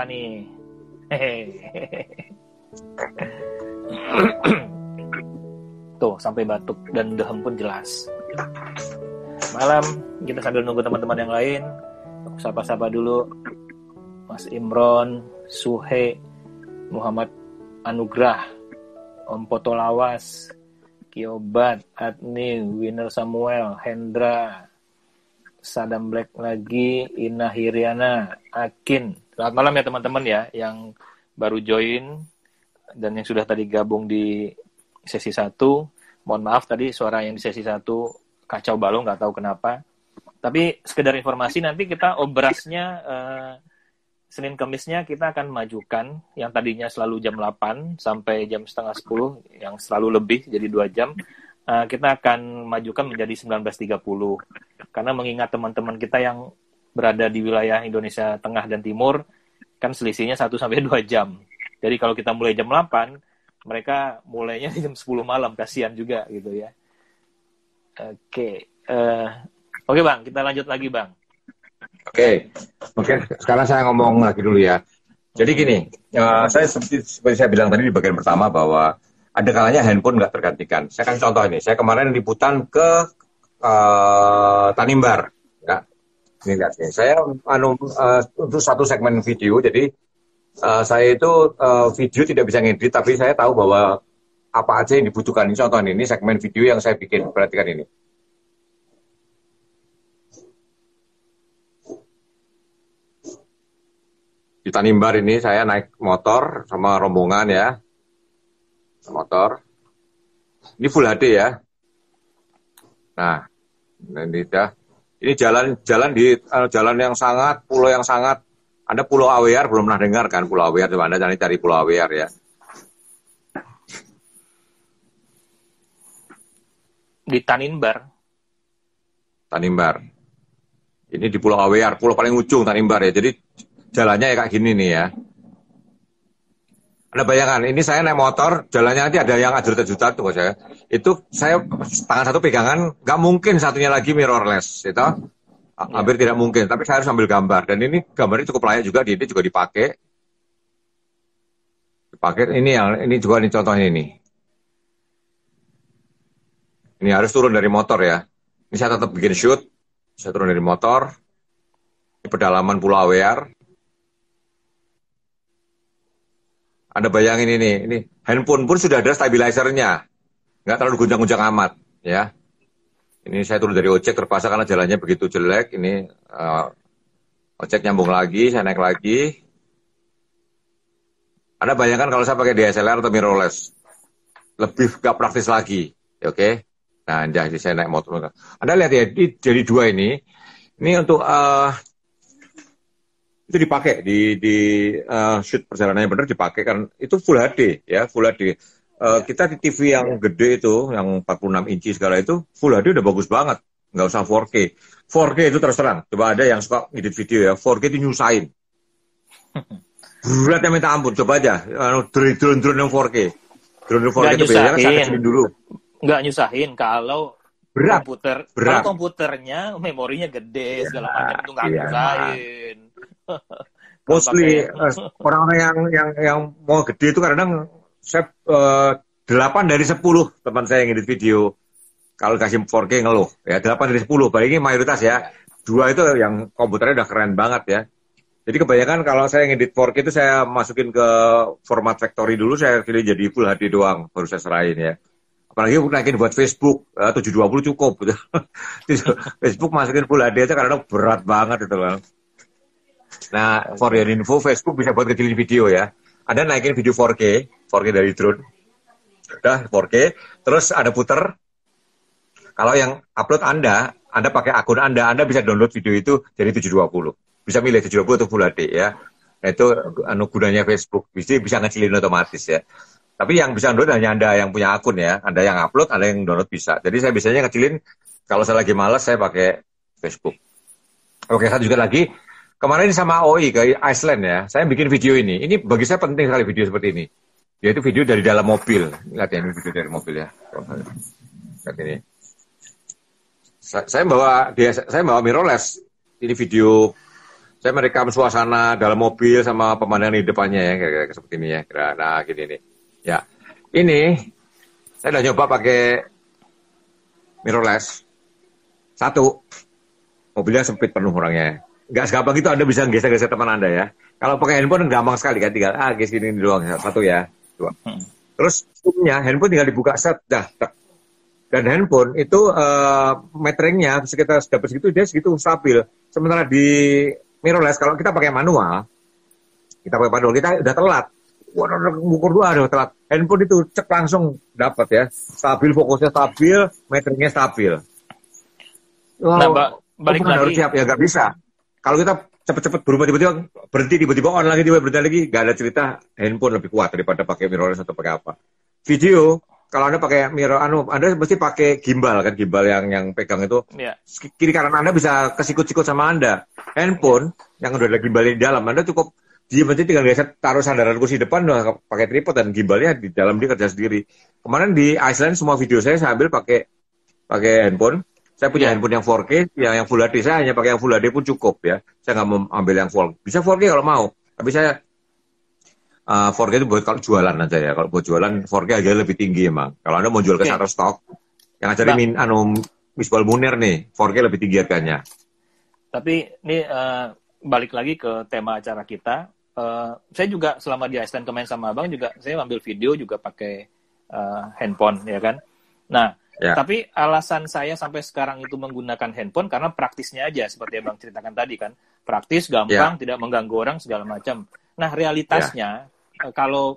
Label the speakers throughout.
Speaker 1: nih. Tuh, sampai batuk dan dehem pun jelas. Malam, kita sambil nunggu teman-teman yang lain. Aku sapa-sapa dulu. Mas Imron, Suhe, Muhammad Anugrah, Om Poto Lawas, Kiobat, Adni, Winner Samuel, Hendra, Sadam Black lagi, Ina Hiriana, Akin. Selamat malam ya teman-teman ya, yang baru join dan yang sudah tadi gabung di sesi 1. Mohon maaf tadi suara yang di sesi 1 kacau balau, nggak tahu kenapa. Tapi sekedar informasi, nanti kita obrasnya Senin Kemisnya kita akan majukan yang tadinya selalu jam 8 sampai jam setengah 10, yang selalu lebih jadi 2 jam. Kita akan majukan menjadi 19.30. Karena mengingat teman-teman kita yang berada di wilayah Indonesia Tengah dan Timur, kan selisihnya 1 sampai 2 jam. Jadi kalau kita mulai jam 8, mereka mulainya jam 10 malam, kasihan juga gitu ya. Oke Bang, kita lanjut lagi Bang.
Speaker 2: Oke, sekarang saya ngomong lagi dulu ya. Jadi gini, saya seperti saya bilang tadi di bagian pertama bahwa ada kalanya handphone nggak tergantikan. Saya kan contoh ini, saya kemarin liputan ke Tanimbar. Ya. Ini lihat nih, saya untuk satu segmen video, jadi saya itu video tidak bisa ngedit, tapi saya tahu bahwa apa aja yang dibutuhkan. Ini contoh ini segmen video yang saya bikin, perhatikan ini. Di Tanimbar ini saya naik motor sama rombongan ya, motor. Ini full HD ya. Nah, ini jalan di jalan yang sangat, pulau yang sangat. Anda Pulau Awear belum pernah dengar kan Pulau Awear? Coba Anda cari Pulau Awear ya.
Speaker 1: Di Tanimbar.
Speaker 2: Ini di Pulau Awear, pulau paling ujung Tanimbar ya. Jadi jalannya ya kayak gini nih ya. Anda bayangkan, ini saya naik motor, jalannya nanti ada yang ajur-ajutan tuh saya. Itu saya tangan satu pegangan, nggak mungkin satunya lagi mirrorless, itu hampir tidak mungkin. Tapi saya harus ambil gambar, dan ini gambarnya cukup layak juga, ini juga dipakai. Ini juga nih contohnya ini. Ini harus turun dari motor ya. Ini saya tetap bikin shoot, saya turun dari motor. Ini pedalaman Pulau Awear. Anda bayangin ini handphone pun sudah ada stabilizernya, nggak terlalu gunjang-gunjang amat, ya. Ini saya turun dari ojek terpaksa karena jalannya begitu jelek. Ini ojek nyambung lagi, saya naik lagi. Anda bayangkan kalau saya pakai DSLR atau mirrorless, lebih nggak praktis lagi, oke? Nah, jadi saya naik motor. Anda lihat ya, jadi 2 ini untuk itu dipakai di shoot perjalanannya benar dipakai kan itu full HD ya, full HD. Kita di TV yang gede itu yang 46 inci segala itu full HD udah bagus banget, nggak usah 4K. 4K itu terus terang, coba ada yang suka ngedit video ya, 4K itu nyusahin. Beratnya minta ampun, coba aja drone yang 4K. Drone 4K itu biasanya saya kecilin dulu.
Speaker 1: Nggak nyusahin kalau
Speaker 2: berat.
Speaker 1: Kalau komputernya memorinya gede segala macam itu nggak nyusahin.
Speaker 2: Mostly orang-orang yang mau gede itu kadang saya 8 dari 10 teman saya yang edit video kalau kasih 4K ngeluh ya, 8 dari 10 paling mayoritas ya. 2 itu yang komputernya udah keren banget ya. Jadi kebanyakan kalau saya ngedit 4K itu saya masukin ke format factory dulu, saya pilih jadi full HD doang baru saya serahin ya. Apalagi naikin buat Facebook 720 cukup gitu. Facebook masukin full HD aja karena berat banget itu kan. Nah, for your info, Facebook bisa buat kecilin video ya. Anda naikin video 4K dari drone. Udah 4K, terus ada puter. Kalau yang upload Anda pakai akun Anda bisa download video itu jadi 720. Bisa milih 720 atau Full HD ya. Nah, itu gunanya Facebook. Bisa ngecilin otomatis ya. Tapi yang bisa download hanya Anda yang punya akun ya. Anda yang upload, Anda yang download bisa. Jadi saya biasanya ngecilin, kalau saya lagi malas, saya pakai Facebook. Oke, satu juga lagi. Kemarin sama OI ke Iceland ya, saya bikin video ini. Ini bagi saya penting sekali video seperti ini. Yaitu video dari dalam mobil. Lihat ya, ini video dari mobil ya. Lihat ini. Saya bawa mirrorless. Ini video Saya merekam suasana dalam mobil sama pemandangan di depannya ya, kayak seperti ini ya. Nah, gini nih. Ya, ini saya udah nyoba pakai mirrorless. Satu, mobilnya sempit penuh orangnya. Nggak segampang itu Anda bisa geser-geser teman Anda ya. Kalau pakai handphone gampang sekali kan, tinggal geser ini doang. Satu ya, dua. Terus zoomnya, handphone tinggal dibuka set, dah. Dan handphone itu meteringnya sekitar dapat segitu dia segitu stabil. Sementara di mirrorless kalau kita pakai manual, kita udah telat. Wah, ngukur dua udah telat. Handphone itu cek langsung dapat ya, stabil, fokusnya stabil, meteringnya stabil. Wow,
Speaker 1: nah, balik lagi
Speaker 2: harus siap ya, nggak bisa. Kalau kita cepet-cepet berubah tiba-tiba berhenti, tiba-tiba on lagi, berhenti lagi, nggak ada cerita handphone lebih kuat daripada pakai mirrorless atau pakai apa. Video kalau Anda pakai Anda mesti pakai gimbal kan, gimbal yang pegang itu.
Speaker 1: Yeah.
Speaker 2: Kiri kanan Anda bisa kesikut-sikut sama Anda. Handphone yang udah ada gimbalnya di dalam, Anda cukup diam aja, tinggal geser, taruh sandaran kursi depan, udah pakai tripod dan gimbalnya di dalam, dia kerja sendiri. Kemarin di Iceland semua video saya ambil pakai handphone. Saya punya handphone yang 4K, yang Full HD, saya hanya pakai yang Full HD pun cukup ya. Saya nggak mau ambil yang full. Bisa 4K kalau mau, tapi saya 4K itu buat kalau jualan aja ya. Kalau buat jualan 4K harganya lebih tinggi emang. Kalau Anda mau jual ke Shutterstock, yang ngajarin Misbal Munir nih, 4K lebih tinggi harganya.
Speaker 1: Tapi ini balik lagi ke tema acara kita. Saya juga selama di Iceland kemarin sama Abang juga, saya ambil video juga pakai handphone ya kan. Nah, tapi alasan saya sampai sekarang itu menggunakan handphone karena praktisnya aja, seperti Abang ceritakan tadi kan. Praktis, gampang, tidak mengganggu orang, segala macam. Nah, realitasnya, kalau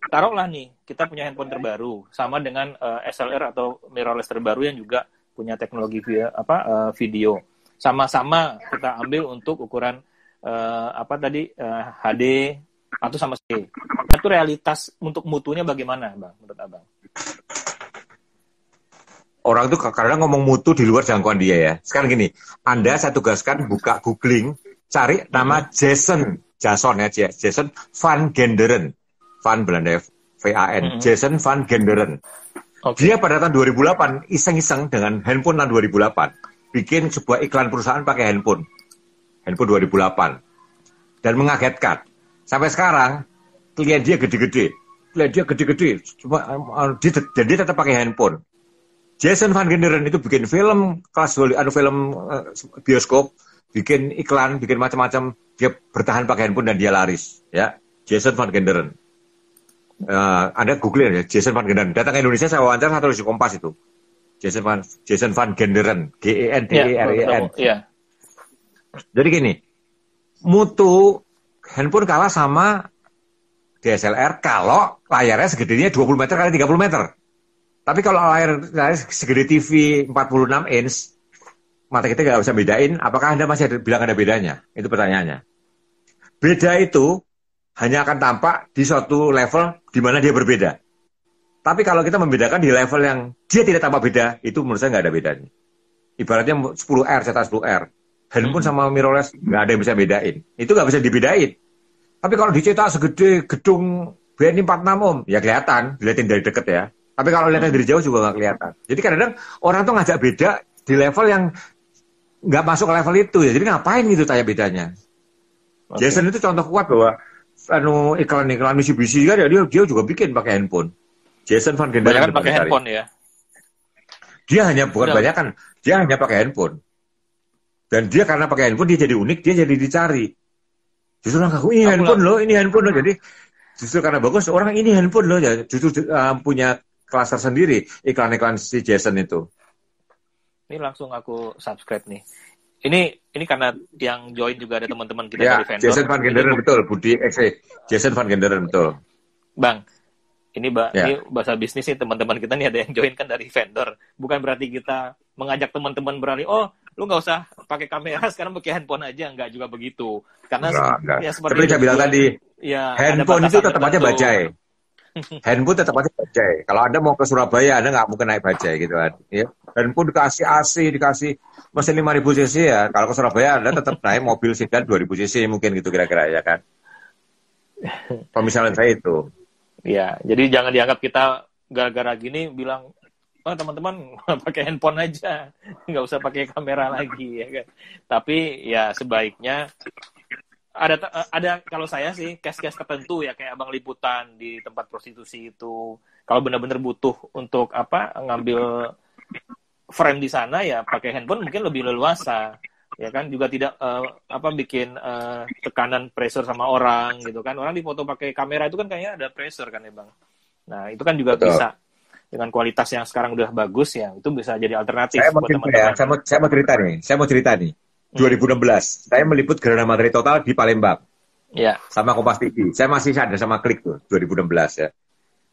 Speaker 1: taruhlah nih, kita punya handphone terbaru, sama dengan SLR atau mirrorless terbaru yang juga punya teknologi video. Sama-sama kita ambil untuk ukuran HD atau sama C. Nah, itu realitas untuk mutunya bagaimana, Bang, menurut Abang?
Speaker 2: Orang tuh kadang ngomong mutu di luar jangkauan dia ya. Sekarang gini, Anda saya tugaskan buka googling, cari nama Jason Van Genderen. Van Belanda VAN, Jason Van Genderen. Okay. Dia pada tahun 2008 iseng-iseng dengan handphone tahun 2008 bikin sebuah iklan perusahaan pakai handphone 2008 dan mengagetkan. Sampai sekarang klien dia gede-gede, cuma dia tetap pakai handphone. Jason Van Genderen itu bikin film kelas film bioskop, bikin iklan, bikin macam-macam, dia bertahan pakai handphone dan dia laris, ya. Jason Van Genderen. Anda googling ya, Jason Van Genderen. Datang ke Indonesia saya wawancara satu di Kompas itu. Jason Van Genderen, Genderen.
Speaker 1: Ya.
Speaker 2: Jadi gini, mutu handphone kalah sama DSLR kalau layarnya segedenya 20 meter kali 30 meter. Tapi kalau layar segede TV 46 inch, mata kita nggak bisa bedain, apakah Anda masih bilang ada bedanya? Itu pertanyaannya. Beda itu hanya akan tampak di suatu level di mana dia berbeda. Tapi kalau kita membedakan di level yang dia tidak tampak beda, itu menurut saya nggak ada bedanya. Ibaratnya 10R, cetak 10R. Handphone sama mirrorless nggak ada yang bisa bedain. Itu nggak bisa dibedain. Tapi kalau dicetak segede gedung BNI 46 Om, ya kelihatan, dilihatin dari deket ya. Tapi kalau lihatnya dari jauh juga nggak kelihatan. Jadi kadang-kadang orang tuh ngajak beda di level yang nggak masuk ke level itu ya. Jadi ngapain gitu tanya bedanya? Okay. Jason itu contoh kuat bahwa iklan Mitsubishi kan ya dia juga bikin pakai handphone. Jason Van Genderen
Speaker 1: pakai handphone ya.
Speaker 2: Dia hanya dia hanya pakai handphone. Dan dia karena pakai handphone dia jadi unik, dia jadi dicari. Justru orang ini handphone loh. Jadi justru karena bagus orang ini handphone loh ya. Justru punya klaster sendiri iklan-iklan si Jason itu.
Speaker 1: Ini langsung aku subscribe nih. Ini karena yang join juga ada teman-teman kita dari vendor.
Speaker 2: Jason Van Genderen betul, Budi XC. Jason Van Genderen betul.
Speaker 1: Bang, ini bahasa bisnis nih, teman-teman kita nih ada yang join kan dari vendor. Bukan berarti kita mengajak teman-teman beralih, lu nggak usah pakai kamera, sekarang pakai handphone aja. Nggak juga begitu. Karena
Speaker 2: ya seperti saya bilang tadi, handphone itu tetap aja bajai. Handphone tetap aja bajai. Kalau Anda mau ke Surabaya, Anda nggak mungkin naik bajai gitu kan. Ya. Handphone dikasih AC, dikasih mesin 5.000 cc ya. Kalau ke Surabaya, Anda tetap naik mobil sedan 2.000 cc mungkin gitu kira-kira ya kan. Pemisalan saya itu.
Speaker 1: Ya, jadi jangan dianggap kita gara-gara gini bilang, teman-teman pakai handphone aja, nggak usah pakai kamera lagi ya kan. Tapi ya sebaiknya ada kalau saya sih case-case tertentu ya, kayak abang liputan di tempat prostitusi itu, kalau benar-benar butuh untuk ngambil frame di sana ya pakai handphone mungkin lebih leluasa ya kan, juga tidak bikin tekanan pressure sama orang gitu kan. Orang difoto pakai kamera itu kan kayaknya ada pressure kan ya bang. Nah itu kan juga
Speaker 2: Betul.
Speaker 1: bisa dengan kualitas yang sekarang udah bagus ya, itu bisa jadi alternatif
Speaker 2: Saya mau
Speaker 1: buat
Speaker 2: cerita
Speaker 1: teman-teman.
Speaker 2: saya mau cerita nih. 2016, saya meliput gerhana matahari total di Palembang.
Speaker 1: Ya.
Speaker 2: Sama Kompas TV. Saya masih ada sama Klik tuh, 2016 ya.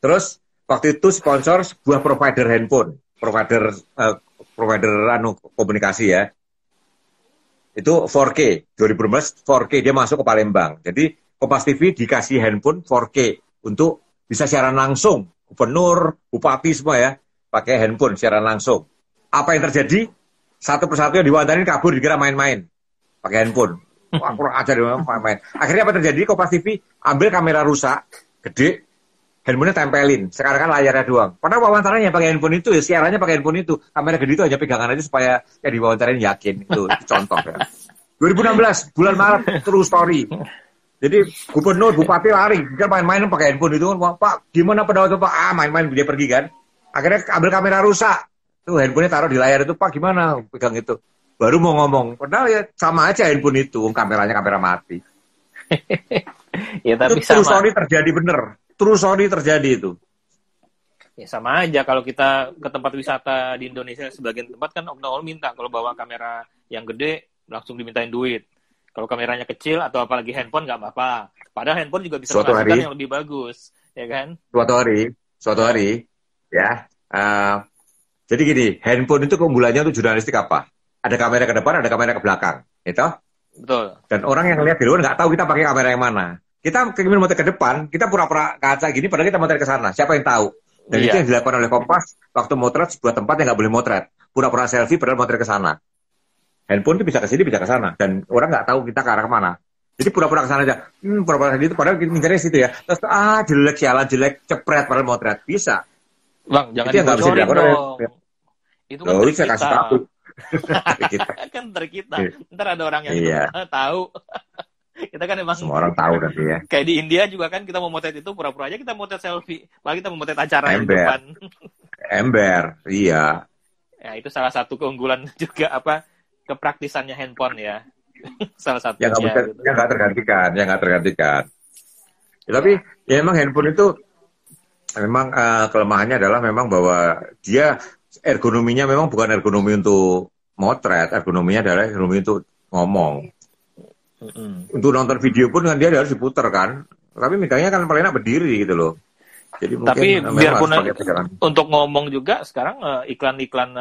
Speaker 2: Terus waktu itu sponsor sebuah provider handphone, provider komunikasi ya. Itu 4K, 2016 4K dia masuk ke Palembang. Jadi Kompas TV dikasih handphone 4K untuk bisa siaran langsung. Gubernur, bupati semua ya, pakai handphone siaran langsung. Apa yang terjadi? Satu persatu yang diwawancarin kabur, dikira main-main pakai handphone. Wah, kurang ajar main-main. Akhirnya apa terjadi? Kompas TV ambil kamera rusak, gede, handphonenya tempelin. Sekarang kan layarnya doang. Padahal wawancaranya pakai handphone itu, ya siarannya pakai handphone itu. Kamera gede itu aja pegangan aja supaya yang diwawancarain yakin. Itu contoh ya. 2016 bulan Maret, true story. Jadi gubernur, bupati lari, dia main-main pakai handphone itu. Pak, gimana pada waktu Pak? Main-main dia pergi kan. Akhirnya ambil kamera rusak. Tuh handphonenya taruh di layar itu, Pak gimana pegang itu. Baru mau ngomong, padahal ya sama aja handphone itu, kameranya kamera mati.
Speaker 1: Ya tapi
Speaker 2: itu true story terjadi bener. True story terjadi itu.
Speaker 1: Ya sama aja kalau kita ke tempat wisata di Indonesia, sebagian tempat kan oknum minta kalau bawa kamera yang gede langsung dimintain duit. Kalau kameranya kecil atau apalagi handphone nggak apa-apa. Padahal handphone juga bisa menghasilkan yang lebih bagus, ya kan?
Speaker 2: Suatu hari, ya. Jadi gini, handphone itu keunggulannya untuk jurnalistik apa? Ada kamera ke depan, ada kamera ke belakang, gitu.
Speaker 1: Betul.
Speaker 2: Dan orang yang lihat di luar nggak tahu kita pakai kamera yang mana. Kita keinginan motor ke depan, kita pura-pura kaca gini, padahal kita motor ke sana. Siapa yang tahu? Dan itu yang dilakukan oleh Kompas waktu motret sebuah tempat yang nggak boleh motret. Pura-pura selfie, padahal motret ke sana. Handphone itu bisa ke sini, bisa ke sana. Dan orang nggak tahu kita ke arah kemana. Jadi pura-pura ke sana aja. Pura-pura ke situ, padahal kita ngincernya situ ya. Terus jelek, sialan, jelek, cepret, padahal motret. Bisa.
Speaker 1: Bang, jangan
Speaker 2: dibocorin dong.
Speaker 1: Itu kan trik kita.
Speaker 2: Kasih tahu.
Speaker 1: Kan trik kita. Ntar ada orang yang tahu. Kita kan emang
Speaker 2: semua orang tahu nanti ya.
Speaker 1: Kayak di India juga kan kita mau motret itu pura-pura aja kita motret selfie. Malah kita mau motret acara di depan.
Speaker 2: Ember, iya.
Speaker 1: Ya itu salah satu keunggulan juga kepraktisannya handphone ya. Salah satunya.
Speaker 2: Yang nggak tergantikan. Ya, tapi ya emang handphone itu memang kelemahannya adalah memang bahwa dia ergonominya memang bukan ergonomi untuk motret, ergonominya adalah ergonomi untuk ngomong. Untuk nonton video pun kan dia harus diputar kan, tapi megangnya kan paling enak berdiri gitu loh. Jadi
Speaker 1: tapi biarpun untuk ngomong juga sekarang iklan-iklan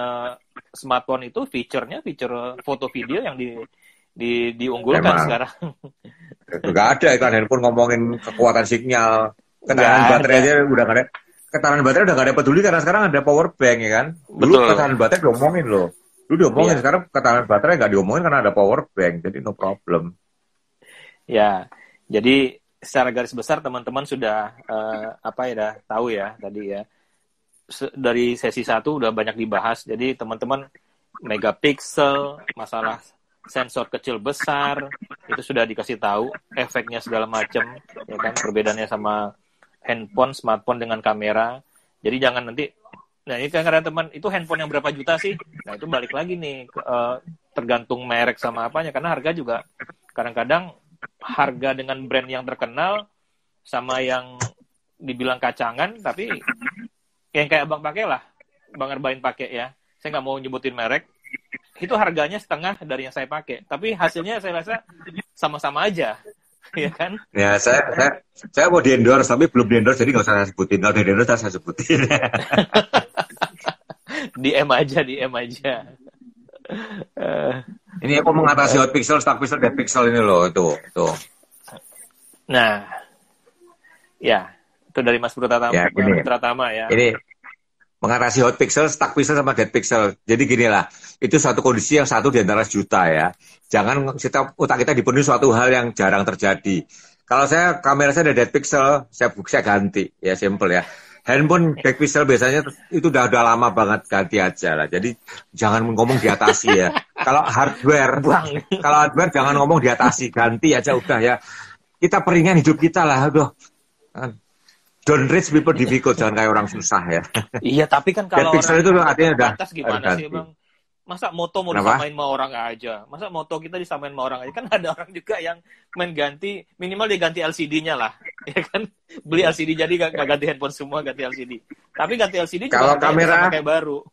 Speaker 1: smartphone itu fitur foto video yang diunggulkan sekarang.
Speaker 2: Nggak ada iklan handphone ngomongin kekuatan sinyal, ketahanan baterai aja udah nggak ada. Ketahanan baterai udah nggak ada peduli karena sekarang ada power bank ya kan. Dulu ketahanan baterai diomongin loh. Dulu diomongin, sekarang ketahanan baterai nggak diomongin karena ada power bank, jadi no problem.
Speaker 1: Ya, jadi secara garis besar teman-teman sudah tahu ya tadi ya. Dari sesi 1 udah banyak dibahas. Jadi teman-teman megapiksel, masalah sensor kecil besar itu sudah dikasih tahu, efeknya segala macam, ya kan, perbedaannya sama handphone, smartphone dengan kamera. Jadi jangan nanti, nah ini kan karena teman itu handphone yang berapa juta sih? Nah itu balik lagi nih, tergantung merek sama apanya, karena harga juga kadang-kadang harga dengan brand yang terkenal sama yang dibilang kacangan, tapi yang kayak abang pakai lah, Bang Arbain pakai ya, saya nggak mau nyebutin merek, itu harganya setengah dari yang saya pakai, tapi hasilnya saya rasa sama-sama aja, ya kan?
Speaker 2: Ya saya mau di-endorse, tapi belum di-endorse, jadi nggak usah saya sebutin. Kalau di-endorse saya sebutin.
Speaker 1: DM aja.
Speaker 2: Ini aku mengatasi hot pixel, stuck pixel, dead pixel ini loh, itu.
Speaker 1: Nah, ya itu dari Mas Pratama ya.
Speaker 2: Ini mengatasi hot pixel, stuck pixel sama dead pixel. Jadi gini lah, itu satu kondisi yang satu di antara sejuta ya. Jangan otak kita dipenuhi suatu hal yang jarang terjadi. Kalau kamera saya ada dead pixel, saya ganti, ya simple ya. handphone back pixel biasanya itu udah lama banget, ganti aja lah. Jadi jangan ngomong diatasi ya. Kalau hardware jangan ngomong diatasi, ganti aja udah ya. Kita peringan hidup kita lah, aduh. Don't rich people difficult, jangan kayak orang susah ya.
Speaker 1: Iya, tapi kan kalau
Speaker 2: pixel itu artinya udah
Speaker 1: gimana sih, Bang? Masa moto mau disamain sama orang aja? Masa moto kita disamain sama orang aja? Kan ada orang juga yang main ganti, minimal dia ganti LCD-nya lah. Ya kan? Beli LCD jadi gak ganti handphone semua, ganti LCD. Tapi ganti LCD
Speaker 2: kalau
Speaker 1: juga
Speaker 2: kamera
Speaker 1: kayak baru.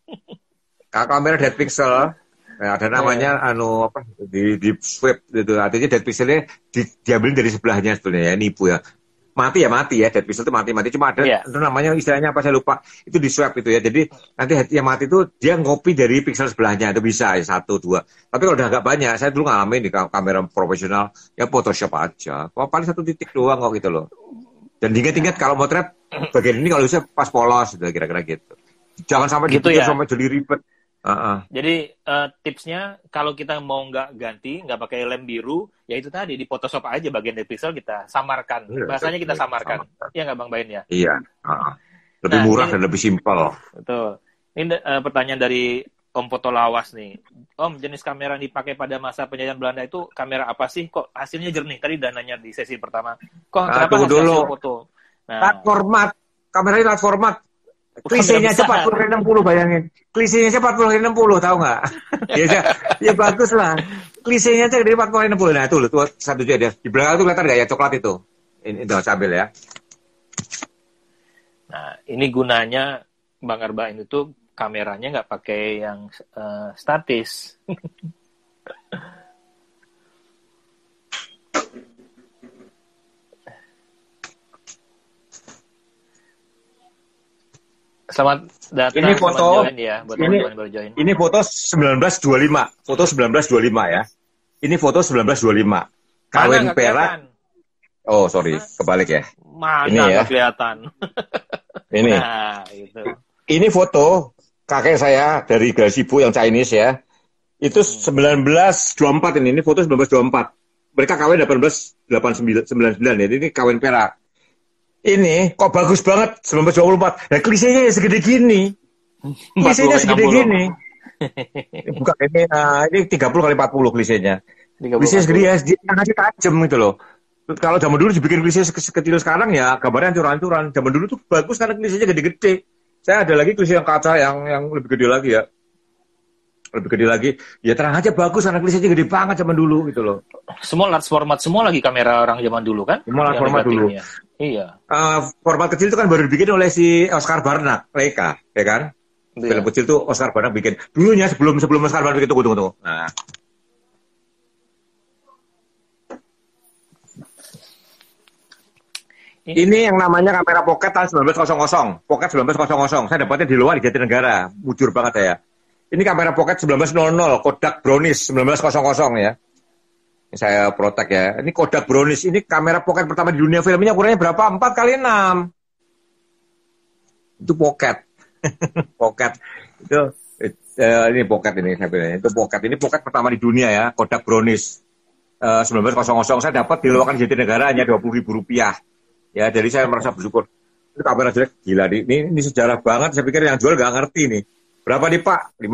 Speaker 2: Kalau kamera dead pixel, ada namanya di swipe gitu. Artinya dead pixelnya diambil dari sebelahnya sebetulnya ya, nipu ya. Mati ya, dead pixel itu mati. Cuma ada itu namanya istilahnya apa saya lupa. Itu di swap itu ya. Jadi nanti yang mati itu dia ngopi dari pixel sebelahnya, itu bisa ya 1, 2. Tapi kalau udah agak banyak, saya dulu ngalamin di kamera profesional ya Photoshop aja. Paling 1 titik doang kok gitu loh. Dan ingat-ingat kalau motret bagian ini kalau bisa pas polos gitu, kira-kira gitu. Jangan sampai
Speaker 1: gitu
Speaker 2: ya.
Speaker 1: Sampai
Speaker 2: jadi ribet.
Speaker 1: Jadi tipsnya kalau kita mau nggak pakai lem biru, ya itu tadi di Photoshop aja bagian dari pixel kita samarkan. Bahasanya kita samarkan. Iya nggak Bang Bain ya?
Speaker 2: Iya. Lebih murah dan lebih simpel.
Speaker 1: Betul. Ini pertanyaan dari Om Foto Lawas nih. Om, jenis kamera yang dipakai pada masa penjajahan Belanda itu kamera apa sih? Kok hasilnya jernih? Tadi udah nanya di sesi pertama. Kenapa hasil foto?
Speaker 2: Lat format. Kameranya lat format. Klisenya aja 40-60, bayangin. Klisenya aja 40-60, tahu nggak? ya bagus lah. Klisenya aja dari 40-60. Nah itu loh, satu dia. Di belakang itu kelihatan nggak ya coklat itu? Ini sambil ya.
Speaker 1: Nah ini gunanya Bang Arbain itu kameranya nggak pakai yang statis. Selamat datang.
Speaker 2: Ini foto.
Speaker 1: Ya, buat teman-teman baru join.
Speaker 2: Ini foto 1925. Foto 1925 ya. Ini foto 1925. Kawin perak. Oh, sorry, kebalik ya.
Speaker 1: Mana
Speaker 2: ini ya.
Speaker 1: Kelihatan.
Speaker 2: Ini.
Speaker 1: Nah, itu.
Speaker 2: Ini foto kakek saya dari Gasibu yang Chinese ya. Itu 1924 ini foto 1924. Mereka kawin 1899 ya. Ini kawin perak. Ini kok bagus banget 1924. Nah, klisenya ya segede gini. Klisenya segede gini. Bukan ini 30 kali 40 klisenya. Klisenya segede ya, aja tajam gitu loh. Kalau zaman dulu dibikin klise sekecil sekarang ya gambarnya hancur-hancuran. Zaman dulu tuh bagus karena klisenya gede-gede. Saya ada lagi klise yang kaca yang lebih gede lagi ya. Lebih gede lagi. Ya terang aja bagus karena klisenya gede banget zaman dulu gitu loh.
Speaker 1: Semua large format semua lagi kamera orang zaman dulu kan?
Speaker 2: Semua large format dulu.
Speaker 1: Iya.
Speaker 2: Format kecil itu kan baru dibikin oleh si Oscar Barnack, Leica, ya kan? Iya. Film kecil tuh Oscar Barnack bikin. Dulunya sebelum Oscar Barnack bikin, tunggu. Nah. Ini yang namanya kamera pocket tahun 1900. Pocket 1900. Saya dapatnya di luar di Jatinegara. Mujur banget saya. Ini kamera pocket 1900, Kodak Brownies 1900 ya. Saya protek ya. Ini Kodak Brownies. Ini kamera pocket pertama di dunia, filmnya ukurannya berapa? 4x6. Itu pocket. Pocket. Itu ini pocket ini saya bilang. Itu pocket. Ini pocket pertama di dunia ya, Kodak Brownies. 1900. Saya dapat di Loakan Jatinegara hanya Rp20.000. Ya, jadi saya merasa bersyukur. Itu kamera jelek, gila. Ini sejarah banget. Saya pikir yang jual nggak ngerti nih. Berapa nih Pak? 50.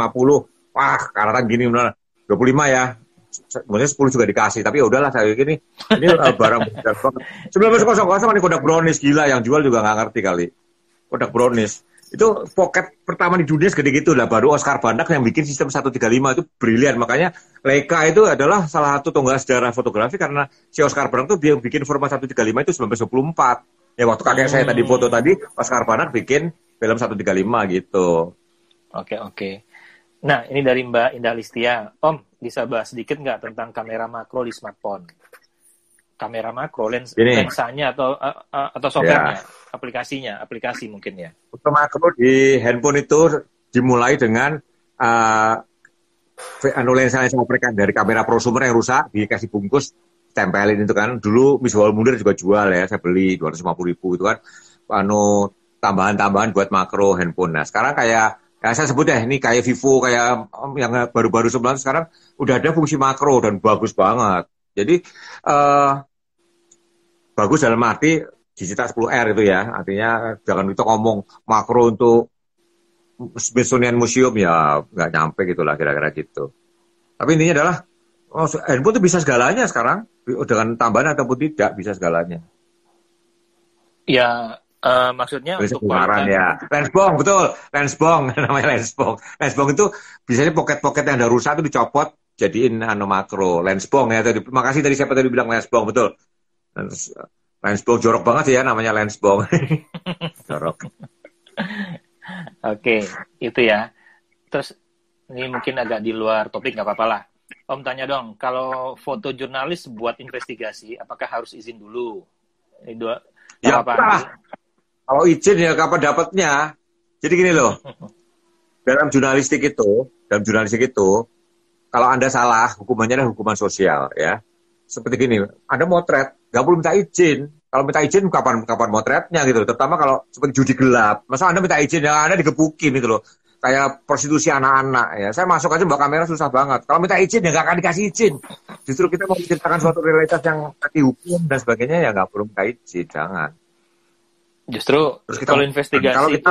Speaker 2: Wah, karatan gini benar. 25 ya. Sebenarnya 10 juga dikasih, tapi ya udahlah saya ini barang besar banget. 1900 ini Kodak Brownies, gila, yang jual juga nggak ngerti kali. Kodak Brownies itu pocket pertama di dunia segede gitu lah. Baru Oscar Barnack yang bikin sistem 135 itu brilian. Makanya Leica itu adalah salah satu tonggak sejarah fotografi karena si Oscar Barnack tuh dia bikin format 135 itu 1924. Ya waktu kakek saya tadi foto tadi, Oscar Barnack bikin film 135 gitu.
Speaker 1: Oke. Nah, ini dari Mbak Indah Listia. Om, bisa bahas sedikit nggak tentang kamera makro di smartphone? Kamera makro, lensanya atau softwarenya, aplikasi mungkin ya.
Speaker 2: Untuk makro di handphone itu dimulai dengan lensa mereka dari kamera prosumer yang rusak, dikasih bungkus, tempelin itu kan. Dulu Miss Walmunder juga jual ya, saya beli 250.000 itu kan. Tambahan-tambahan buat makro handphone. Nah, sekarang kayak saya sebut ya, ini kayak Vivo, kayak yang baru-baru sebelum sekarang udah ada fungsi makro dan bagus banget. Jadi bagus dalam arti digital 10R itu ya, artinya jangan kita ngomong makro untuk Smithsonian Museum ya nggak nyampe gitulah kira-kira gitu. Tapi intinya adalah handphone itu bisa segalanya sekarang dengan tambahan ataupun tidak bisa segalanya.
Speaker 1: Ya, maksudnya untuk
Speaker 2: kualitas ya. Lensbong betul, lensbong namanya lensbong. Lensbong itu biasanya pocket-pocket yang udah rusak itu dicopot jadiin makro. Lensbong ya tadi. Makasih tadi siapa tadi bilang lensbong betul. Lensbong jorok banget ya namanya lensbong. Jorok.
Speaker 1: Oke, itu ya. Terus ini mungkin agak di luar topik, nggak apa-apa lah. Om tanya dong, kalau foto jurnalis buat investigasi, apakah harus izin dulu? Ini dua.
Speaker 2: Ya apa? Kalau izin ya kapan dapatnya? Jadi gini loh, dalam jurnalistik itu, kalau Anda salah, hukumannya adalah hukuman sosial ya. Seperti gini, Anda motret, nggak perlu minta izin. Kalau minta izin kapan motretnya gitu, terutama kalau seperti judi gelap. Masa Anda minta izin, ya Anda digebukin gitu loh. Kayak prostitusi anak-anak ya. Saya masuk aja bawa kamera susah banget. Kalau minta izin ya nggak akan dikasih izin. Justru kita mau menceritakan suatu realitas yang tadi hukum dan sebagainya ya nggak perlu minta izin, jangan.
Speaker 1: Justru kalau investigasi
Speaker 2: kalau kita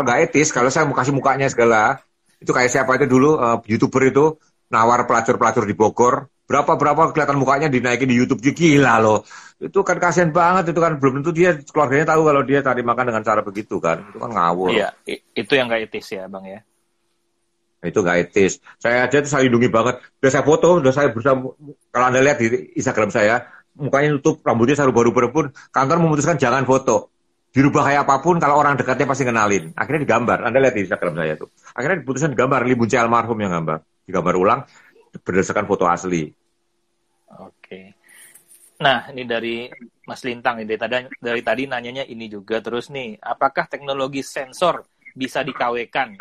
Speaker 2: nggak etis, kalau saya mau kasih mukanya segala, itu kayak siapa itu dulu YouTuber itu nawar pelacur di Bogor. Berapa kelihatan mukanya dinaikin di YouTube, gila loh. Itu kan kasihan banget, itu kan belum tentu dia keluarganya tahu kalau dia cari makan dengan cara begitu kan. Itu kan ngawur.
Speaker 1: Iya, itu yang nggak etis ya Bang ya.
Speaker 2: Itu nggak etis. Saya aja tuh saya lindungi banget. Udah saya foto, udah saya berusaha, kalau Anda lihat di Instagram saya, mukanya tutup, rambutnya saya rubah-rubah pun, kantor memutuskan jangan foto. Dirubah kayak apapun, kalau orang dekatnya pasti kenalin. Akhirnya digambar, Anda lihat di Instagram saya tuh. Akhirnya diputuskan digambar, Limbun C. Almarhum yang gambar. Digambar ulang, berdasarkan foto asli.
Speaker 1: Oke. Nah, ini dari Mas Lintang ini dari tadi nanyanya ini juga terus nih, apakah teknologi sensor bisa di-KW-kan?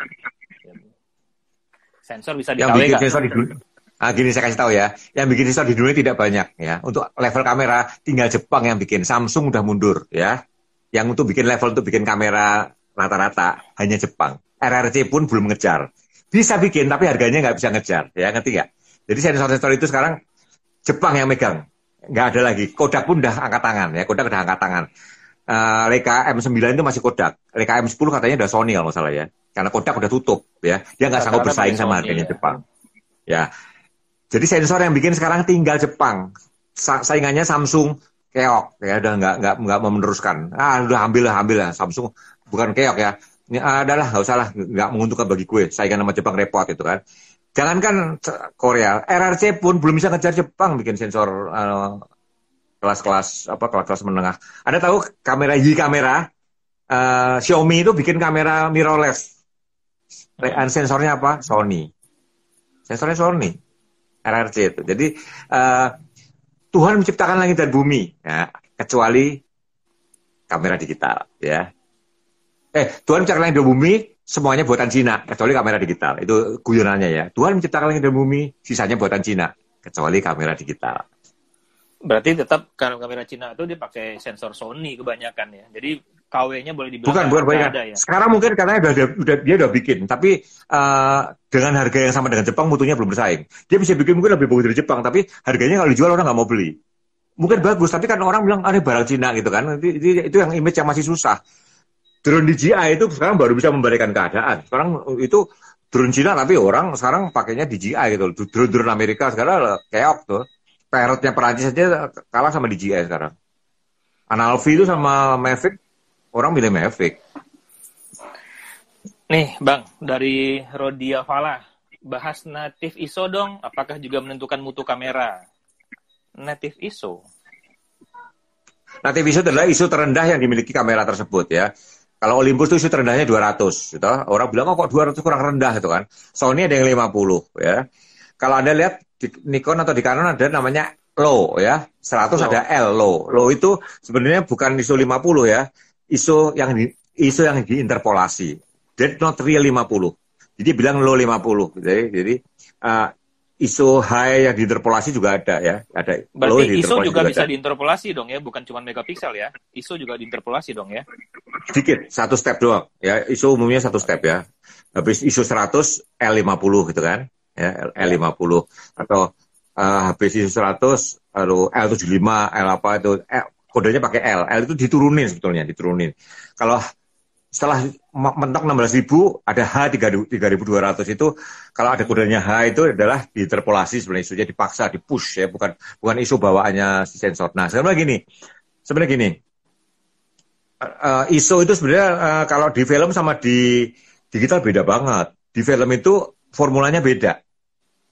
Speaker 1: Sensor bisa di-KW-kan?
Speaker 2: Yang bikin sensor di dunia, gini saya kasih tahu ya, yang bikin sensor di dunia tidak banyak ya. Untuk level kamera tinggal Jepang yang bikin, Samsung udah mundur ya. Yang untuk bikin level untuk bikin kamera rata-rata hanya Jepang. RRC pun belum ngejar. Bisa bikin tapi harganya nggak bisa ngejar ya, ngerti nggak? Jadi sensor-sensor itu sekarang Jepang yang megang. Nggak ada lagi. Kodak pun udah angkat tangan ya. Kodak udah angkat tangan. Leica M9 itu masih Kodak. Leica M10 katanya udah Sony kalau nggak salah ya. Karena Kodak udah tutup ya. Dia nggak sanggup bersaing sama harganya ya. Jepang. Ya. Jadi sensor yang bikin sekarang tinggal Jepang. Saingannya Samsung, keok ya. Udah nggak mau meneruskan. Udah ambil lah Samsung bukan keok ya. Ini adalah nggak usah lah. Nggak menguntungkan bagi gue. Saingan sama Jepang repot itu kan. Jangankan Korea, RRC pun belum bisa ngejar Jepang bikin sensor kelas-kelas menengah. Anda tahu kamera Xiaomi itu bikin kamera mirrorless. Sensornya apa? Sony. Sensornya Sony. RRC itu. Jadi Tuhan menciptakan langit dan bumi, ya, kecuali kamera digital, ya. Tuhan menciptakan langit dan bumi. Semuanya buatan Cina, kecuali kamera digital. Itu guyonannya ya. Tuhan menciptakan langit dan bumi, sisanya buatan Cina, kecuali kamera digital.
Speaker 1: Berarti tetap kalau kamera Cina itu dia pakai sensor Sony kebanyakan ya. Jadi KW-nya boleh dibilang
Speaker 2: bukan
Speaker 1: ada ya.
Speaker 2: Sekarang mungkin karena dia udah bikin, tapi dengan harga yang sama dengan Jepang mutunya belum bersaing. Dia bisa bikin mungkin lebih bagus dari Jepang, tapi harganya kalau dijual orang nggak mau beli. Mungkin bagus, tapi kan orang bilang ada barang Cina gitu kan. Itu yang image yang masih susah. Drone DJI itu sekarang baru bisa membalikan keadaan. Sekarang itu drone Cina tapi orang sekarang pakainya DJI gitu. Drone Amerika sekarang keok tuh. Parrotnya Perancis aja kalah sama DJI sekarang. Analvi itu sama Mavic, orang milih Mavic.
Speaker 1: Nih Bang, dari Rodia Fala, bahas native ISO dong, apakah juga menentukan mutu kamera? Native ISO?
Speaker 2: Native ISO adalah ISO terendah yang dimiliki kamera tersebut ya. Kalau Olympus itu ISO terendahnya 200 gitu. Orang bilang kok 200 kurang rendah itu kan. Sony ada yang 50 ya. Kalau Anda lihat di Nikon atau di Canon ada namanya low ya. 100 ada L low. Low itu sebenarnya bukan ISO 50 ya. ISO yang diinterpolasi. That's not real 50. Jadi bilang low 50. Jadi ISO high yang diinterpolasi juga ada ya. Ada.
Speaker 1: Berarti ISO juga bisa diinterpolasi dong ya, bukan cuma megapiksel ya. ISO juga diinterpolasi dong ya.
Speaker 2: Sedikit, satu step doang. Ya, ISO umumnya satu step ya. Habis ISO 100 L50 gitu kan. Ya, L50 atau habis ISO 100 lalu L75, L apa itu kodenya pakai L. L itu diturunin sebetulnya, diturunin. Kalau setelah mentok 16.000 ada H 3.200 itu, kalau ada kodenya H itu adalah diinterpolasi sebenarnya, isunya dipaksa, dipush ya, bukan isu bawaannya si sensor. Nah sebenarnya gini, ISO itu sebenarnya kalau di film sama di digital beda banget. Di film itu formulanya beda,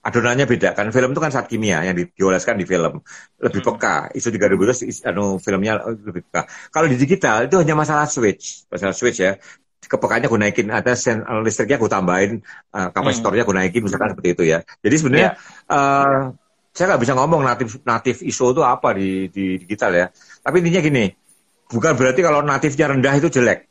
Speaker 2: adonannya beda kan. Film itu kan zat kimia yang dioleskan di film, lebih peka. ISO 3000 filmnya lebih peka. Kalau di digital itu hanya masalah switch ya. Kepekaannya gue naikin, ada listriknya gue tambahin, kapasitornya gue naikin, misalkan seperti itu ya. Jadi sebenarnya saya nggak bisa ngomong natif ISO itu apa di digital ya. Tapi intinya gini, bukan berarti kalau natifnya rendah itu jelek.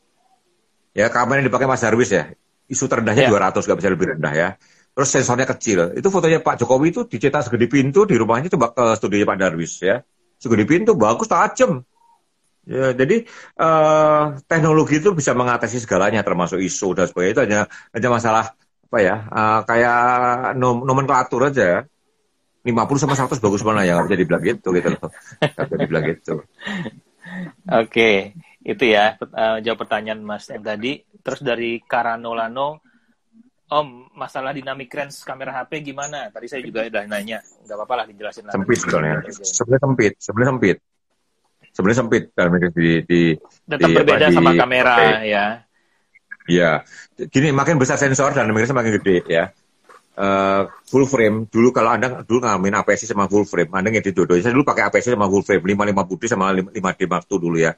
Speaker 2: Ya, kamera yang dipakai Mas Darwis ya, ISO terendahnya 200, nggak bisa lebih rendah ya. Terus sensornya kecil. Itu fotonya Pak Jokowi itu dicetak segede pintu di rumahnya, coba ke studionya Pak Darwis ya. Segede pintu, bagus, tajam. Ya, jadi teknologi itu bisa mengatasi segalanya, termasuk ISO dan sebagainya. Itu hanya masalah apa ya? Kayak nomenklatur aja. 50 sama 100 bagus mana ya? Nggak bisa dibilang gitu loh. Nggak bisa dibilang gitu.
Speaker 1: Oke, itu ya jawab pertanyaan Mas yang tadi. Terus dari Karanolano, Om, masalah dynamic range kamera HP gimana? Tadi saya juga udah nanya, nggak apa-apa lah dijelasin lagi.
Speaker 2: Sempit sebetulnya. Sebenarnya sempit dalam
Speaker 1: tetap berbeda sama kamera ya.
Speaker 2: Iya, gini, makin besar sensor dan dynamic range makin gede ya. Full frame dulu, kalau Anda dulu ngalamin APS-C sama full frame, Anda ngedit dua-duanya. Saya dulu pakai APS-C sama full frame 550D sama 5D Mark II dulu ya.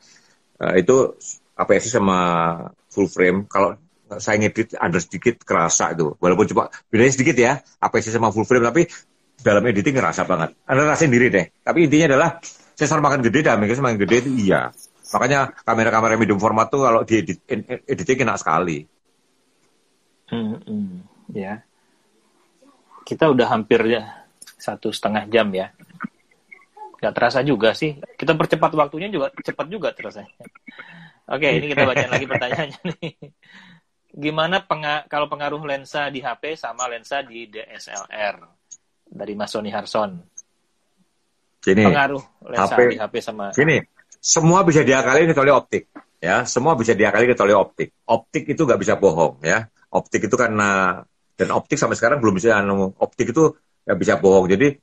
Speaker 2: Itu APS-C sama full frame. Kalau saya ngedit under sedikit kerasa itu, walaupun cuma bedanya sedikit ya, APS-C sama full frame, tapi dalam editing ngerasa banget. Anda rasain sendiri deh. Tapi intinya adalah sensor makin gede, dynamic makin gede itu iya. Makanya kamera-kamera medium format tuh kalau di editing enak sekali.
Speaker 1: Ya. Kita udah hampir 1,5 jam ya. Gak terasa juga sih. Kita percepat waktunya juga, cepat juga terasanya. Oke, ini kita bacain lagi pertanyaannya nih. Gimana kalau pengaruh lensa di HP sama lensa di DSLR? Dari Mas Sony Harson.
Speaker 2: Gini,
Speaker 1: pengaruh lensa di HP sama...
Speaker 2: Gini, semua bisa diakali kecuali optik. Ya, semua bisa diakali kecuali optik. Optik itu nggak bisa bohong ya. Optik itu karena... Dan optik sampai sekarang belum bisa, optik itu nggak bisa bohong. Jadi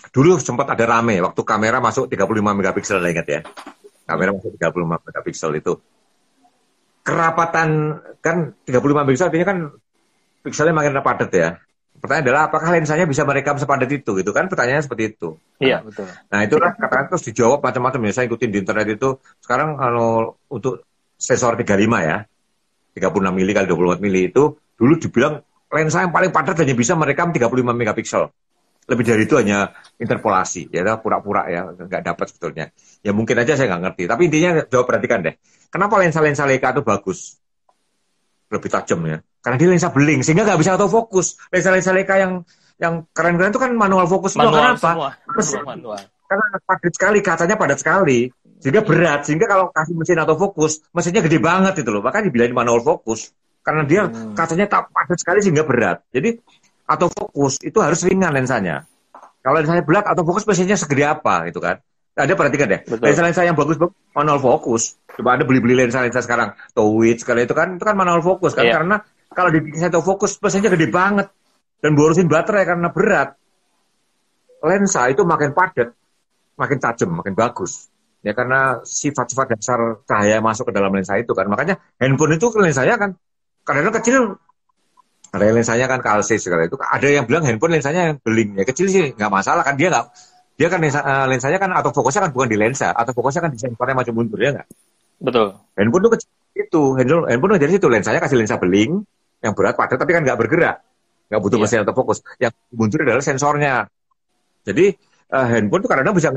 Speaker 2: dulu sempat ada rame waktu kamera masuk 35 megapiksel, ingat ya. Kamera masuk 35 megapiksel itu. Kerapatan kan 35 megapiksel artinya kan pikselnya makin padat ya. Pertanyaan adalah apakah lensanya bisa merekam sepadat itu gitu kan, pertanyaannya seperti itu.
Speaker 1: Iya, betul.
Speaker 2: Nah, itulah katakan terus dijawab macam-macam ya. Saya ikutin di internet itu sekarang untuk sensor 35 ya. 36 mili kali 24 mili itu dulu dibilang lensa yang paling padat hanya bisa merekam 35 megapiksel. Lebih dari itu hanya interpolasi, ya pura-pura ya, nggak dapat sebetulnya. Ya mungkin aja saya nggak ngerti. Tapi intinya jawab, perhatikan deh. Kenapa lensa-lensa Leica itu bagus? Lebih tajam ya. Karena dia lensa beling, sehingga nggak bisa autofokus. Lensa-lensa Leica yang keren-keren itu kan manual fokus.
Speaker 1: Manual
Speaker 2: kenapa?
Speaker 1: semua manual.
Speaker 2: Karena padat sekali, kacanya padat sekali. Sehingga berat, sehingga kalau kasih mesin autofokus, mesinnya gede banget itu loh. Makanya dibilangin manual fokus. Karena dia kacanya tak padat sekali sehingga berat. Jadi autofokus itu harus ringan lensanya. Kalau lensanya berat, autofokus mesinnya segede apa gitu kan. Ada perhatikan deh. Lensa-lensa yang bagus manual fokus. Coba Anda beli lensa-lensa sekarang, Towitz sekali itu kan manual fokus kan. Karena kalau di autofokus mesinnya gede banget. Dan borosin baterai karena berat. Lensa itu makin padat, makin tajam, makin bagus. Ya karena sifat-sifat dasar cahaya masuk ke dalam lensa itu kan. Makanya handphone itu lensanya kan kadang-kadang kecil. Ada lensanya kan kalsi segala itu. Ada yang bilang handphone lensanya beling. Ya kecil sih nggak masalah kan, dia kan lensanya kan autofokusnya kan bukan di lensa, autofokusnya kan di sensornya maju mundur ya nggak?
Speaker 1: Betul.
Speaker 2: Handphone tuh kecil itu, handphone dari situ lensanya kasih lensa beling yang berat padat tapi kan nggak bergerak, nggak butuh mesin autofokus. Yang mundur adalah sensornya. Jadi handphone tuh kadang-kadang bisa